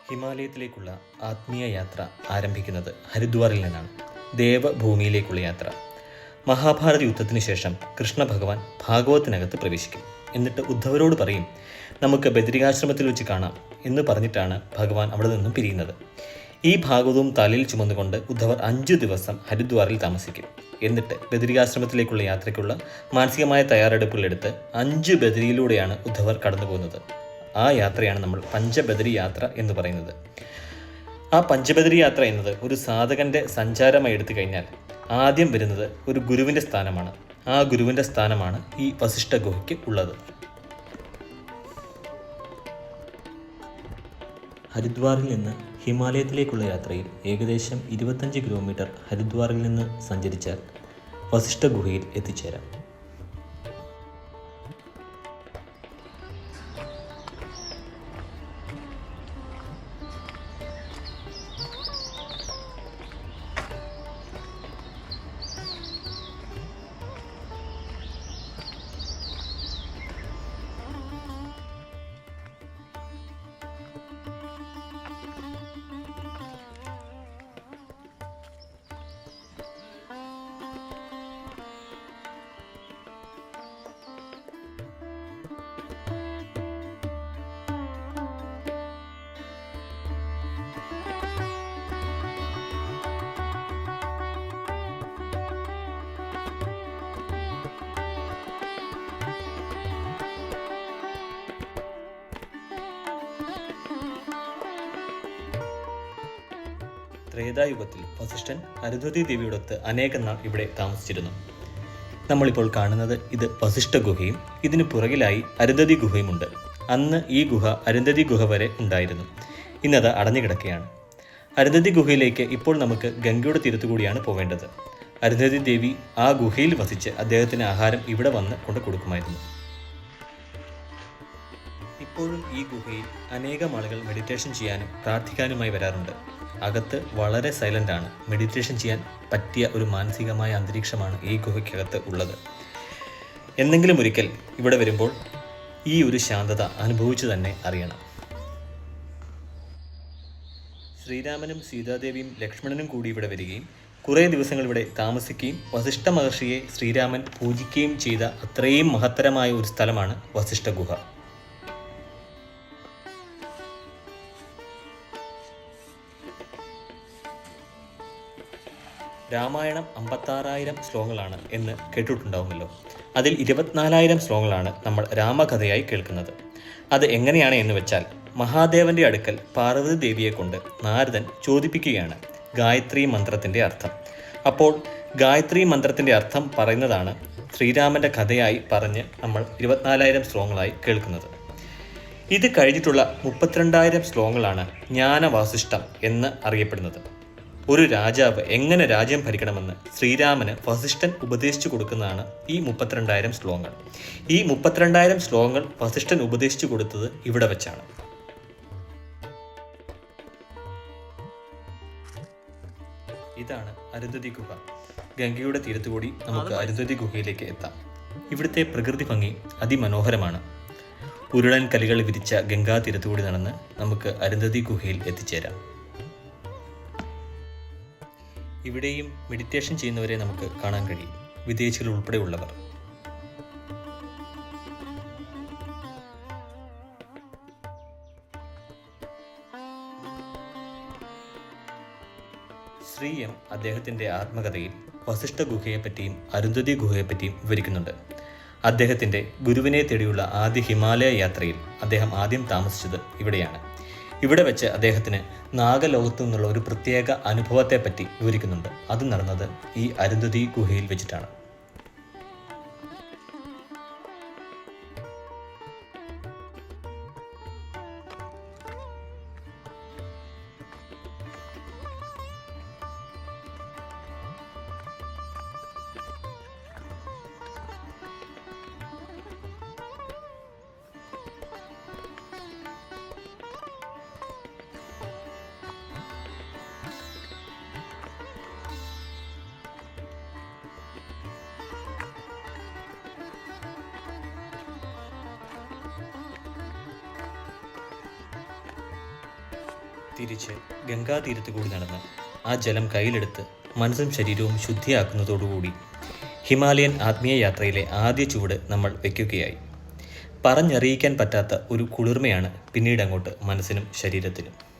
ഹിമാലയത്തിലേക്കുള്ള ആത്മീയ യാത്ര ആരംഭിക്കുന്നത് ഹരിദ്വാറിൽ നിന്നാണ്. ദേവഭൂമിയിലേക്കുള്ള യാത്ര. മഹാഭാരത യുദ്ധത്തിന് ശേഷം കൃഷ്ണ ഭഗവാൻ ഭാഗവത്തിനകത്ത് പ്രവേശിക്കും. എന്നിട്ട് ഉദ്ധവരോട് പറയും, നമുക്ക് ബദരികാശ്രമത്തിൽ വെച്ച് കാണാം എന്ന് പറഞ്ഞിട്ടാണ് ഭഗവാൻ അവിടെ നിന്നും പിരിയുന്നത്. ഈ ഭാഗവതവും തലയിൽ ചുമന്നുകൊണ്ട് ഉദ്ധവർ 5 ദിവസം ഹരിദ്വാറിൽ താമസിക്കും. എന്നിട്ട് ബദരികാശ്രമത്തിലേക്കുള്ള യാത്രയ്ക്കുള്ള മാനസികമായ തയ്യാറെടുപ്പുകളെടുത്ത് 5 ബദരിയിലൂടെയാണ് ഉദ്ധവർ കടന്നു പോകുന്നത്. ആ യാത്രയാണ് നമ്മൾ പഞ്ചബദരി യാത്ര എന്ന് പറയുന്നത്. ആ പഞ്ചബദരി യാത്ര എന്നത് ഒരു സാധകൻ്റെ സഞ്ചാരമായി എടുത്തു കഴിഞ്ഞാൽ ആദ്യം വരുന്നത് ഒരു ഗുരുവിൻ്റെ സ്ഥാനമാണ്. ആ ഗുരുവിൻ്റെ സ്ഥാനമാണ് ഈ വസിഷ്ഠ ഗുഹയ്ക്ക് ഉള്ളത്. ഹരിദ്വാറിൽ നിന്ന് ഹിമാലയത്തിലേക്കുള്ള യാത്രയിൽ ഏകദേശം 25 കിലോമീറ്റർ ഹരിദ്വാറിൽ നിന്ന് സഞ്ചരിച്ചാൽ വസിഷ്ഠ ഗുഹയിൽ എത്തിച്ചേരാം. ത്രേതായുഗത്തിൽ വസിഷ്ഠൻ അരുന്ധതി ദേവിയോടൊത്ത് അനേകം നാൾ ഇവിടെ താമസിച്ചിരുന്നു. നമ്മളിപ്പോൾ കാണുന്നത് ഇത് വസിഷ്ഠ ഗുഹയും ഇതിന് പുറകിലായി അരുന്ധതി ഗുഹയുമുണ്ട്. അന്ന് ഈ ഗുഹ അരുന്ധതി ഗുഹ വരെ ഉണ്ടായിരുന്നു. ഇന്നത് അടഞ്ഞു കിടക്കുകയാണ്. അരുന്ധതി ഗുഹയിലേക്ക് ഇപ്പോൾ നമുക്ക് ഗംഗയുടെ തീരത്തു കൂടിയാണ് പോവേണ്ടത്. അരുന്ധതി ദേവി ആ ഗുഹയിൽ വസിച്ച് അദ്ദേഹത്തിന് ആഹാരം ഇവിടെ വന്ന് കൊണ്ട് കൊടുക്കുമായിരുന്നു. ഇപ്പോഴും ഈ ഗുഹയിൽ അനേകം ആളുകൾ മെഡിറ്റേഷൻ ചെയ്യാനും പ്രാർത്ഥിക്കാനുമായി വരാറുണ്ട്. അകത്ത് വളരെ സൈലൻ്റാണ്. മെഡിറ്റേഷൻ ചെയ്യാൻ പറ്റിയ ഒരു മാനസികമായ അന്തരീക്ഷമാണ് ഈ ഗുഹയ്ക്കകത്ത് ഉള്ളത്. എന്തെങ്കിലും ഒരിക്കൽ ഇവിടെ വരുമ്പോൾ ഈ ഒരു ശാന്തത അനുഭവിച്ചു തന്നെ അറിയണം. ശ്രീരാമനും സീതാദേവിയും ലക്ഷ്മണനും കൂടി ഇവിടെ വരികയും കുറേ ദിവസങ്ങൾ ഇവിടെ താമസിക്കുകയും വസിഷ്ഠ മഹർഷിയെ ശ്രീരാമൻ പൂജിക്കുകയും ചെയ്ത അത്രയും മഹത്തരമായ ഒരു സ്ഥലമാണ് വസിഷ്ഠ ഗുഹ. രാമായണം 56,000 ശ്ലോകങ്ങളാണ് എന്ന് കേട്ടിട്ടുണ്ടാവുമല്ലോ. അതിൽ 24,000 ശ്ലോകങ്ങളാണ് നമ്മൾ രാമകഥയായി കേൾക്കുന്നത്. അത് എങ്ങനെയാണ് എന്ന് വെച്ചാൽ, മഹാദേവന്റെ അടുക്കൽ പാർവതി ദേവിയെ കൊണ്ട് നാരദൻ ചോദിപ്പിക്കുകയാണ് ഗായത്രി മന്ത്രത്തിൻ്റെ അർത്ഥം. അപ്പോൾ ഗായത്രി മന്ത്രത്തിൻ്റെ അർത്ഥം പറയുന്നതാണ് ശ്രീരാമൻ്റെ കഥയായി പറഞ്ഞ് നമ്മൾ 24,000 ശ്ലോകങ്ങളായി കേൾക്കുന്നത്. ഇത് കഴിഞ്ഞിട്ടുള്ള 32,000 ശ്ലോകങ്ങളാണ് ജ്ഞാനവാസിഷ്ഠം എന്ന് അറിയപ്പെടുന്നത്. ഒരു രാജാവ് എങ്ങനെ രാജ്യം ഭരിക്കണമെന്ന് ശ്രീരാമന് വസിഷ്ഠൻ ഉപദേശിച്ചു കൊടുക്കുന്നതാണ് ഈ 32,000 ശ്ലോകങ്ങൾ. ഈ 32,000 ശ്ലോകങ്ങൾ വസിഷ്ഠൻ ഉപദേശിച്ചു കൊടുത്തത് ഇവിടെ വെച്ചാണ്. ഇതാണ് അരുന്ധതി ഗുഹ. ഗംഗയുടെ തീരത്തുകൂടി നമുക്ക് അരുന്ധതി ഗുഹയിലേക്ക് എത്താം. ഇവിടുത്തെ പ്രകൃതി ഭംഗി അതിമനോഹരമാണ്. ഉരുളൻ കലികൾ വിരിച്ച ഗംഗാ തീരത്തുകൂടി നടന്ന് നമുക്ക് അരുന്ധതി ഗുഹയിൽ എത്തിച്ചേരാം. ഇവിടെയും മെഡിറ്റേഷൻ ചെയ്യുന്നവരെ നമുക്ക് കാണാൻ കഴിയും, വിദേശികൾ ഉൾപ്പെടെയുള്ളവർ. ശ്രീ എം അദ്ദേഹത്തിൻ്റെ ആത്മകഥയിൽ വസിഷ്ഠ ഗുഹയെപ്പറ്റിയും അരുന്ധതി ഗുഹയെപ്പറ്റിയും വിവരിക്കുന്നുണ്ട്. അദ്ദേഹത്തിൻ്റെ ഗുരുവിനെ തേടിയുള്ള ആദ്യ ഹിമാലയ യാത്രയിൽ അദ്ദേഹം ആദ്യം താമസിച്ചത് ഇവിടെയാണ്. ഇവിടെ വെച്ച് അദ്ദേഹത്തിന് നാഗലോകത്തു നിന്നുള്ള ഒരു പ്രത്യേക അനുഭവത്തെപ്പറ്റി വിവരിക്കുന്നുണ്ട്. അത് നടന്നത് ഈ അരുന്ധതി ഗുഹയിൽ വെച്ചിട്ടാണ്. തിരിച്ച് ഗംഗാതീരത്ത് കൂടി നടന്ന് ആ ജലം കയ്യിലെടുത്ത് മനസ്സും ശരീരവും ശുദ്ധിയാക്കുന്നതോടുകൂടി ഹിമാലയൻ ആത്മീയ യാത്രയിലെ ആദ്യ ചുവട് നമ്മൾ വയ്ക്കുകയായി. പറഞ്ഞറിയിക്കാൻ പറ്റാത്ത ഒരു കുളിർമയാണ് പിന്നീട് അങ്ങോട്ട് മനസ്സിനും ശരീരത്തിനും.